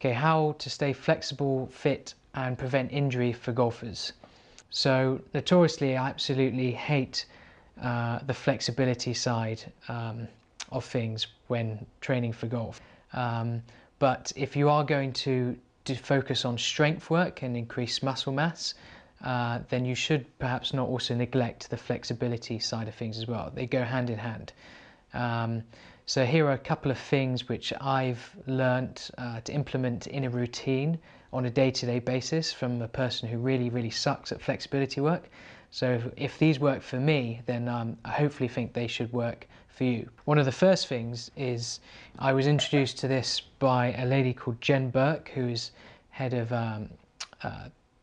Okay, how to stay flexible, fit and prevent injury for golfers. So notoriously I absolutely hate the flexibility side of things when training for golf. But if you are going to focus on strength work and increase muscle mass, then you should perhaps not also neglect the flexibility side of things as well. They go hand in hand. So here are a couple of things which I've learnt to implement in a routine on a day-to-day basis from a person who really sucks at flexibility work. So if these work for me, then I hopefully think they should work for you. One of the first things is I was introduced to this by a lady called Jen Burke, who is head of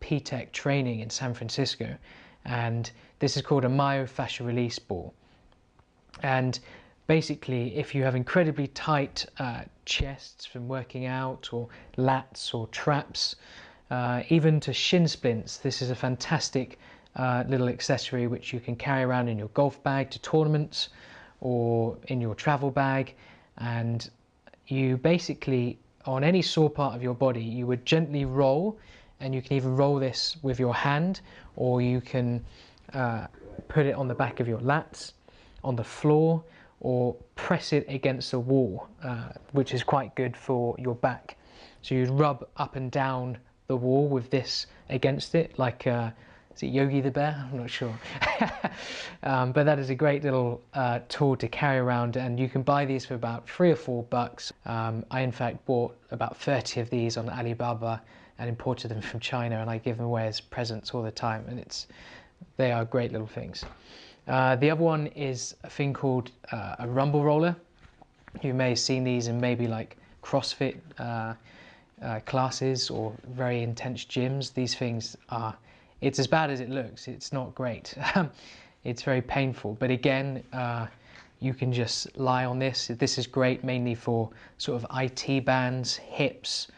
P-Tech training in San Francisco, and this is called a myofascial release ball. And basically, if you have incredibly tight chests from working out, or lats or traps, even to shin splints, this is a fantastic little accessory which you can carry around in your golf bag to tournaments or in your travel bag. And you basically, on any sore part of your body, you would gently roll, and you can either roll this with your hand, or you can put it on the back of your lats, on the floor, or press it against the wall, which is quite good for your back. So you rub up and down the wall with this against it, like is it Yogi the Bear? I'm not sure. But that is a great little tool to carry around, and you can buy these for about $3 or $4. I in fact bought about 30 of these on Alibaba and imported them from China, and I give them away as presents all the time, and they are great little things. The other one is a thing called a rumble roller. You may have seen these in maybe like CrossFit classes or very intense gyms. These things are, it's as bad as it looks. It's not great. It's very painful, but again, you can just lie on this. This is great mainly for sort of IT bands, hips,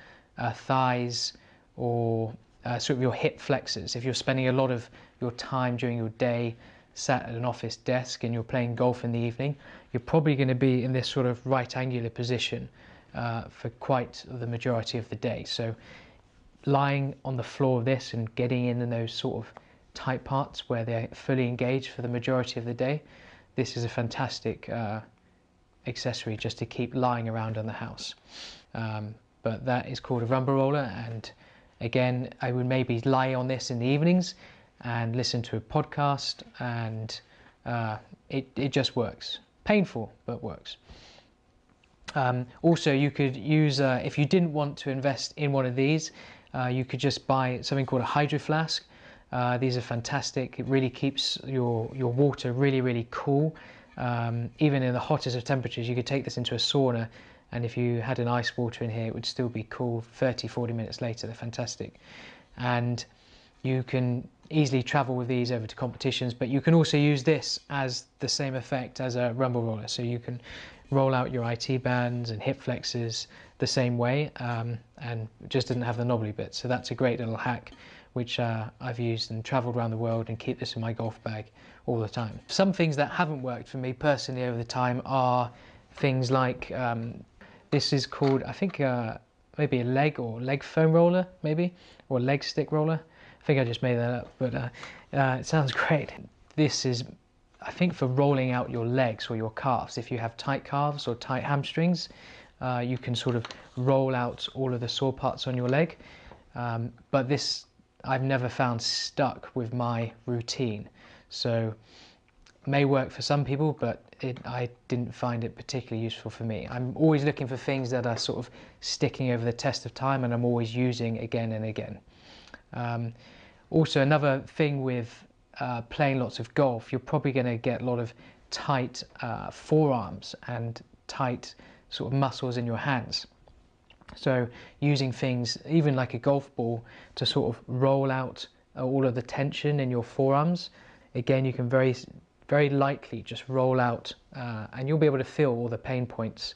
thighs, or sort of your hip flexors. If you're spending a lot of your time during your day sat at an office desk and you're playing golf in the evening, you're probably going to be in this sort of right angular position for quite the majority of the day. So lying on the floor of this and getting in those sort of tight parts where they're fully engaged for the majority of the day, this is a fantastic accessory just to keep lying around on the house. But that is called a rumble roller, and again, I would maybe lie on this in the evenings and listen to a podcast, and it just works. Painful, but works. Also, you could use, if you didn't want to invest in one of these, you could just buy something called a hydro flask. These are fantastic. It really keeps your water really cool. Even in the hottest of temperatures, you could take this into a sauna, and if you had an ice water in here, it would still be cool 30-40 minutes later. They're fantastic. And you can easily travel with these over to competitions, but you can also use this as the same effect as a rumble roller. So you can roll out your IT bands and hip flexors the same way, and just didn't have the knobbly bit. So that's a great little hack which I've used and traveled around the world, and keep this in my golf bag all the time. Some things that haven't worked for me personally over the time are things like this is called, I think, maybe a leg foam roller, maybe, or a leg stick roller. I think I just made that up, but it sounds great. This is, I think, for rolling out your legs or your calves. If you have tight calves or tight hamstrings, you can sort of roll out all of the sore parts on your leg. But this I've never found stuck with my routine. So it may work for some people, but I didn't find it particularly useful for me. I'm always looking for things that are sort of sticking over the test of time, and I'm always using again and again. Also, another thing with playing lots of golf, you're probably going to get a lot of tight forearms and tight sort of muscles in your hands. So using things, even like a golf ball, to sort of roll out all of the tension in your forearms. Again, you can very lightly just roll out, and you'll be able to feel all the pain points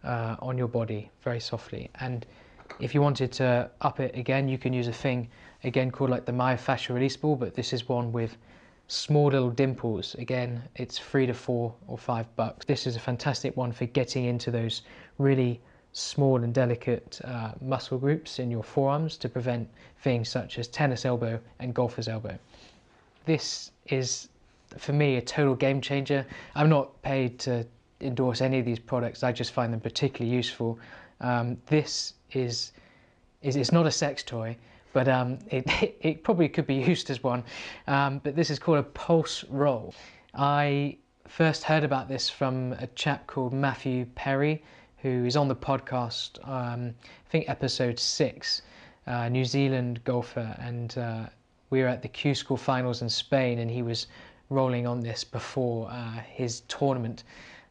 on your body very softly. And if you wanted to up it again, you can use a thing again called like the myofascial release ball, but this is one with small little dimples. Again, it's $3 to $4 or $5. This is a fantastic one for getting into those really small and delicate muscle groups in your forearms to prevent things such as tennis elbow and golfer's elbow. This is, for me, a total game changer. I'm not paid to endorse any of these products, I just find them particularly useful. This is it's not a sex toy, but it probably could be used as one. But this is called a pulse roll. I first heard about this from a chap called Matthew Perry, who is on the podcast, I think episode 6, New Zealand golfer, and we were at the Q School finals in Spain, and he was rolling on this before his tournament,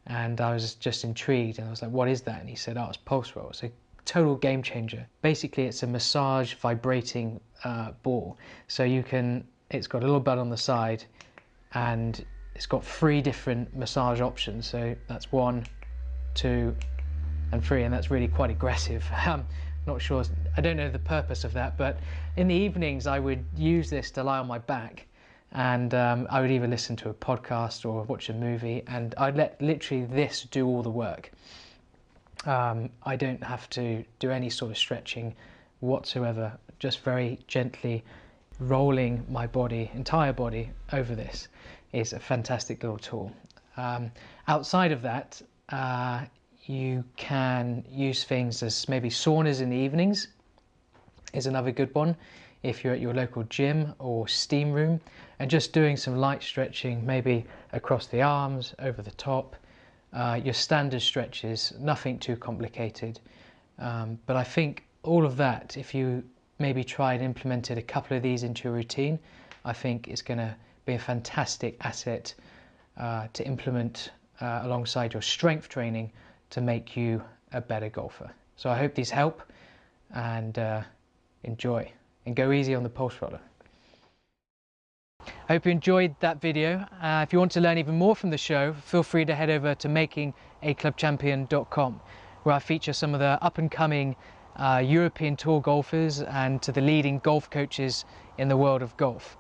and I was just intrigued, and I was like, what is that? And he said, oh, it's pulse roll. It's a total game changer. Basically, it's a massage vibrating ball. So it's got a little bud on the side, and it's got 3 different massage options. So that's 1, 2, and 3, and that's really quite aggressive. Not sure, I don't know the purpose of that, but in the evenings I would use this to lie on my back, and I would either listen to a podcast or watch a movie, and I'd let literally this do all the work. I don't have to do any sort of stretching whatsoever, just very gently rolling my entire body over this is a fantastic little tool. Outside of that, you can use things as maybe saunas in the evenings is another good one if you're at your local gym or steam room, and just doing some light stretching, maybe across the arms, over the top, your standard stretches, nothing too complicated. But I think all of that, if you maybe try and implemented a couple of these into your routine, I think it's going to be a fantastic asset to implement alongside your strength training to make you a better golfer. So I hope these help, and enjoy, and go easy on the pulse roller. I hope you enjoyed that video. If you want to learn even more from the show, feel free to head over to makingaclubchampion.com, where I feature some of the up-and-coming European Tour golfers and to the leading golf coaches in the world of golf.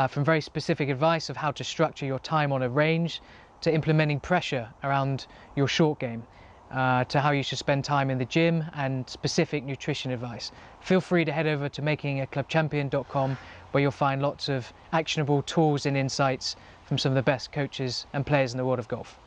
From very specific advice of how to structure your time on a range, to implementing pressure around your short game, to how you should spend time in the gym, and specific nutrition advice. Feel free to head over to makingaclubchampion.com, where you'll find lots of actionable tools and insights from some of the best coaches and players in the world of golf.